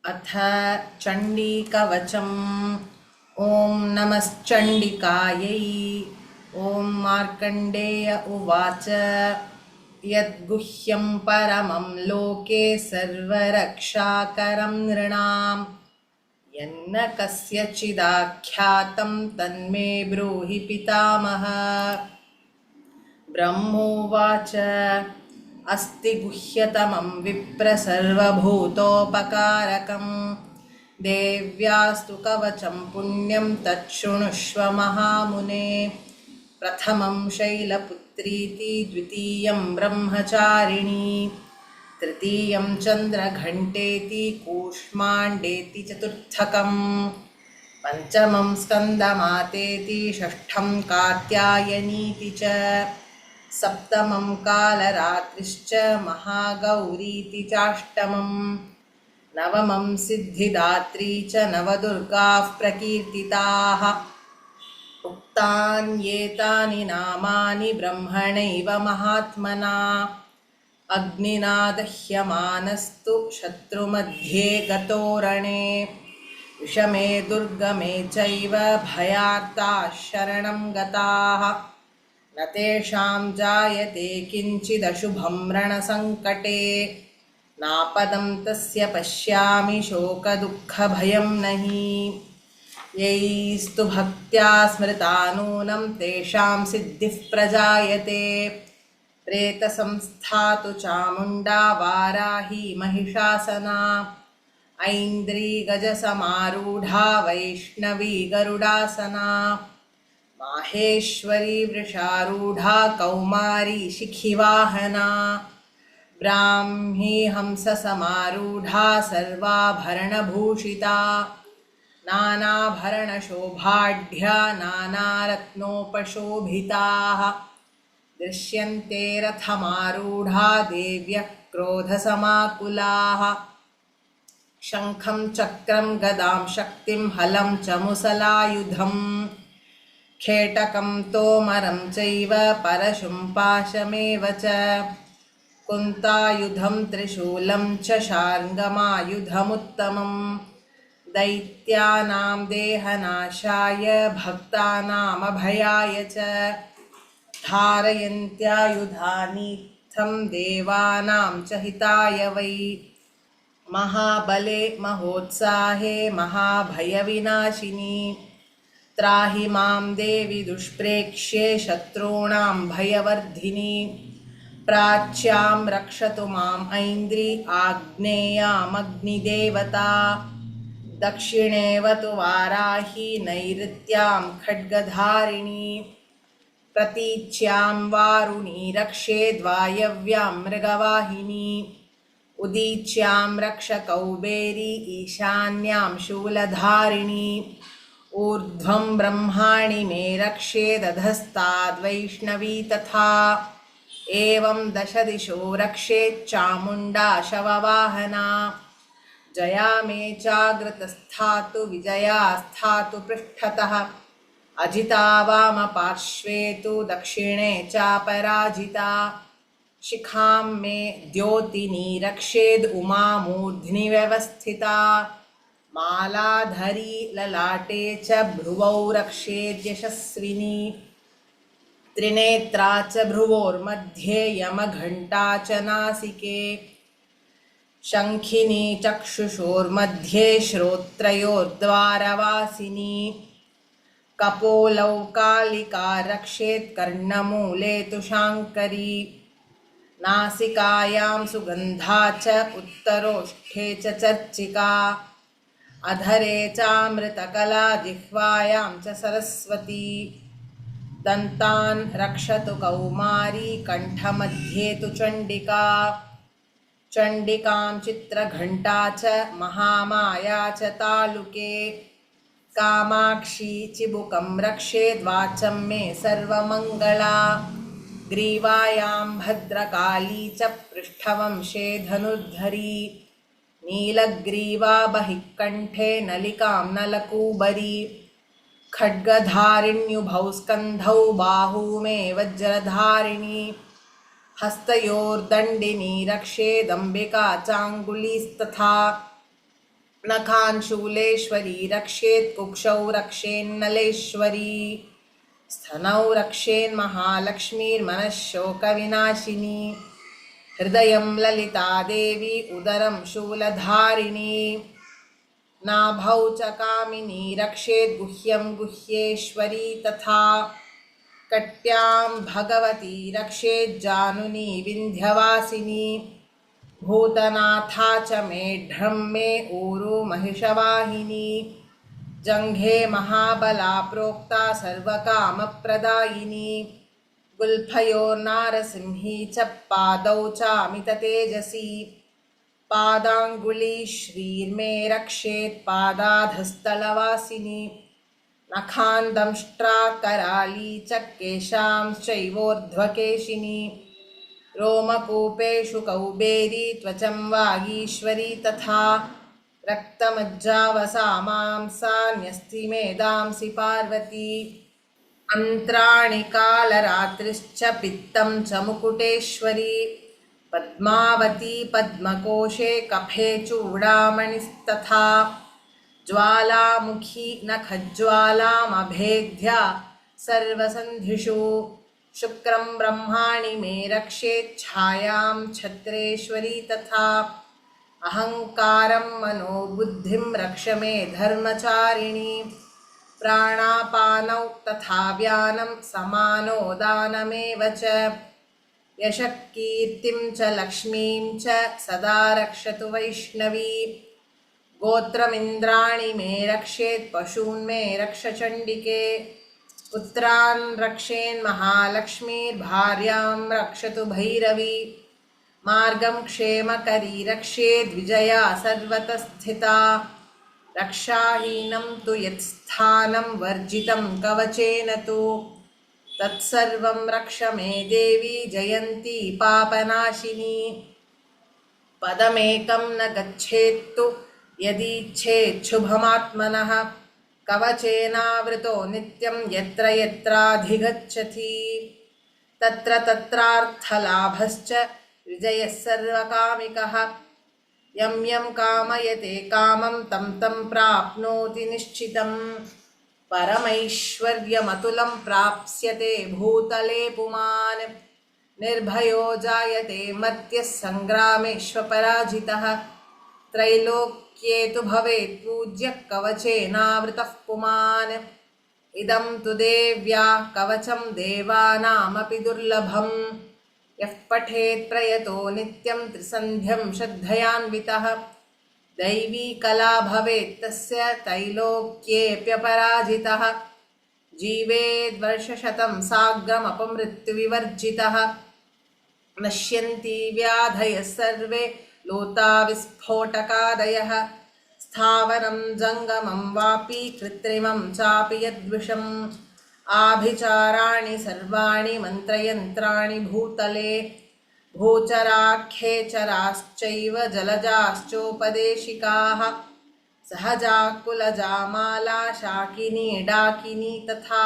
अथ चण्डीकवचम्। ॐ नमश्चण्डिकायै। ॐ मार्कण्डेय उवाच। यद्गुह्यं परमं लोके सर्वरक्षाकरं नृणां यन्न कस्यचिदाख्यातं तन्मे ब्रूहि पितामह। ब्रह्मोवाच। अस्ति गुह्यतमं विप्र सर्वभूतोपकारकं देव्यास्तु कवचं पुण्यं तच्छृणुष्व महामुने। प्रथमं शैलपुत्रीति द्वितीयं ब्रह्मचारिणी तृतीयं चन्द्रघण्टेति कूष्माण्डेति चतुर्थकम् पञ्चमं स्कन्दमातेति षष्ठं कात्यायनीति च सप्तमं कालरात्रिश्च महागौरीति चाष्टमं नवमं सिद्धिदात्री च नवदुर्गाः प्रकीर्तिताः। उक्तान्येतानि नामानि ब्रह्मणैव महात्मना अग्निना दह्यमानस्तु शत्रुमध्ये गतोरणे विषमे दुर्गमे चैव भयार्ताः शरणं गताः न तेषां जायते किञ्चिदशुभं रणसङ्कटे नापदं तस्य पश्यामि शोकदुःखभयं नहि यैस्तु भक्त्या स्मृता नूनं तेषां सिद्धिः प्रजायते प्रेतसंस्था तु चामुण्डा वाराही महिषासना ऐन्द्री गजसमारूढा वैष्णवी गरुडासना माहेश्वरी वृषारूढा कौमारी शिखिवाहना ब्राह्मी हंससमारूढा सर्वाभरणभूषिता नानाभरणशोभाढ्या नानारत्नोपशोभिताः दृश्यन्ते रथमारूढा देव्यः क्रोधसमाकुलाः शङ्खं चक्रं गदां शक्तिं हलं च मुसलायुधं खेटकं तोमरं चैव परशुं पाशमेव च कुन्तायुधं त्रिशूलं च शार्ङ्गमायुधमुत्तमं दैत्यानां देहनाशाय भक्तानामभयाय च धारयन्त्यायुधानीत्थं देवानां च हिताय वै महाबले महोत्साहे महाभयविनाशिनी त्राहि मां देवि दुष्प्रेक्ष्ये शत्रूणां भयवर्धिनी प्राच्यां रक्षतु माम् ऐन्द्री आग्नेयामग्निदेवता दक्षिणेव तु वाराही नैऋत्यां खड्गधारिणी प्रतीच्यां वारुणी रक्षेद्वायव्यां मृगवाहिनी उदीच्यां रक्ष कौबेरी ईशान्यां शूलधारिणी ऊर्ध्वं ब्रह्माणि मे रक्षेदधस्ताद्वैष्णवी तथा एवं दशदिशो रक्षेच्चामुण्डा शववाहना जया मे चाग्रतस्थातु विजया स्थातु पृष्ठतः अजिता वामपार्श्वे तु दक्षिणे चापराजिता शिखां मे द्योतिनी रक्षेद् उमा मूर्ध्नि व्यवस्थिता मालाधरी ललाटे च भ्रुवौ रक्षेद्यशस्विनी त्रिनेत्रा च भ्रुवोर्मध्ये यमघण्टा च नासिके शङ्खिनी चक्षुषोर्मध्ये श्रोत्रयोर्द्वारवासिनी कपोलौ कालिका रक्षेत् कर्णमूले तु शाङ्करी नासिकायां सुगन्धा च उत्तरोष्ठे च चर्चिका अधरे चामृतकला जिह्वायां च सरस्वती दन्तान् रक्षतु कौमारी कण्ठमध्ये तु चण्डिका चण्डिकां चित्रघण्टा च महामाया च तालुके कामाक्षी चिबुकं रक्षेद्वाचं मे सर्वमङ्गला ग्रीवायां भद्रकाली च पृष्ठवंशे धनुर्धरी नीलग्रीवा बहिः कण्ठे नलिकां नलकूबरी खड्गधारिण्युभौ स्कन्धौ बाहू मे वज्रधारिणी हस्तयोर्दण्डिनी रक्षेदम्बिका चाङ्गुलीस्तथा नखान् शूलेश्वरी रक्षेत् कुक्षौ रक्षेन्नलेश्वरी स्थनौ रक्षेन्महालक्ष्मीर्मनः शोकविनाशिनी हृदयं ललिता देवी उदरं शूलधारिणी नाभौ च कामिनी रक्षेत् गुह्यं गुह्येश्वरी तथा कट्यां भगवती रक्षेत् जानुनी विन्ध्यवासिनी भूतनाथा च मेढ्रं मे ऊरु महिषवाहिनी जङ्घे महाबला प्रोक्ता सर्वकामप्रदायिनी गुल्फयोर्नारसिंही च पादौ चामिततेजसी पादाङ्गुली श्रीर्मे रक्षेत् पादाधस्तलवासिनी नखान् दंष्ट्रा कराली च केशांश्चैवोर्ध्वकेशिनी रोमकूपेषु कौबेरी त्वचं वागीश्वरी तथा रक्तमज्जावसामांसान्यस्ति मेदांसि पार्वती अन्त्राणि कालरात्रिश्च पित्तं च मुकुटेश्वरी पद्मावती पद्मकोशे कफे चूडामणिस्तथा ज्वालामुखी नखज्वालामभेद्य सर्वसन्धिषु शुक्रं ब्रह्माणि मे रक्षेत् छायां छत्रेश्वरी तथा अहङ्कारं मनोबुद्धिं रक्ष मे धर्मचारिणी प्राणापानौ तथा व्यानं समानो दानमेव च यशः कीर्तिं च लक्ष्मीं च सदा रक्षतु वैष्णवी गोत्रमिन्द्राणि मे रक्षेत् पशून् मे रक्ष चण्डिके पुत्रान् रक्षेन्महालक्ष्मीर्भार्यां रक्षतु भैरवी मार्गं क्षेमकरी रक्षेद्विजया सर्वतः स्थिता रक्षाहीनं तु यत्स्थानं वर्जितं कवचेन तु तत्सर्वं रक्ष मे देवी जयन्ती पापनाशिनी पदमेकं न गच्छेत्तु यदीच्छेच्छुभमात्मनः कवचेनावृतो नित्यं यत्र यत्राधिगच्छति तत्र तत्रार्थलाभश्च विजयः सर्वकामिकः यं यं कामयते कामं तं तं प्राप्नोति निश्चितम् परमैश्वर्यमतुलं प्राप्स्यते भूतले पुमान् निर्भयो जायते मर्त्यः सङ्ग्रामेष्वपराजितः त्रैलोक्ये तु भवेत् पूज्यः कवचेनावृतः पुमान् इदं तु देव्याः कवचं देवानामपि दुर्लभम् यः पठेत् प्रयतो नित्यं त्रिसन्ध्यं श्रद्धयान्वितः दैवी कला भवेत् तस्य त्रैलोक्येऽप्यपराजितः जीवेद्वर्षशतं साग्रमपमृत्युविवर्जितः नश्यन्ति व्याधयः सर्वे लोता विस्फोटकादयः स्थावरं जङ्गमं वापि कृत्रिमं चापि यद्विषम् आभिचाराणि सर्वाणि मन्त्रयन्त्राणि भूतले भूचराख्येचराश्चैव जलजाश्चोपदेशिकाः सहजा कुलजामाला शाकिनी डाकिनी तथा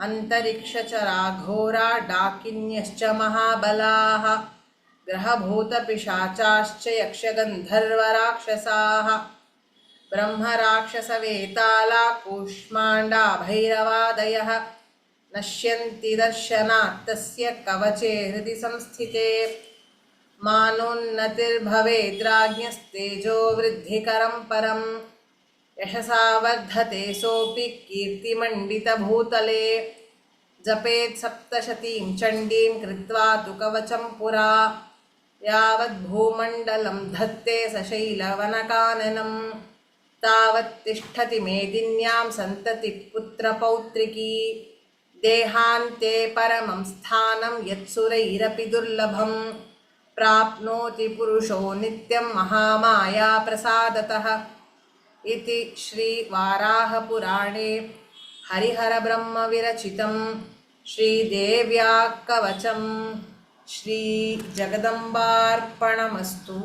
अन्तरिक्षचरा घोरा डाकिन्यश्च महाबलाः ग्रहभूतपिशाचाश्च यक्षगन्धर्वराक्षसाः ब्रह्मराक्षसवेताला कूष्माण्डा भैरवादयः नश्यन्ति दर्शनात् तस्य कवचे हृदि संस्थिते मानोन्नतिर्भवेद् राज्ञस्तेजो वृद्धिकरं परं यशसा वर्धते सोऽपि कीर्तिमण्डितभूतले जपेत् सप्तशतीं चण्डीं कृत्वा तु कवचं पुरा यावद्भूमण्डलं धत्ते सशैलवनकाननं तावत् तिष्ठति मेदिन्यां सन्ततिः पुत्रपौत्रिकी देहान्ते परमं स्थानं यत्सुरैरपि दुर्लभं प्राप्नोति पुरुषो नित्यं महामाया प्रसादतः इति श्रीवाराहपुराणे हरिहरब्रह्मविरचितं श्रीदेव्याः कवचं श्रीजगदम्बार्पणमस्तु।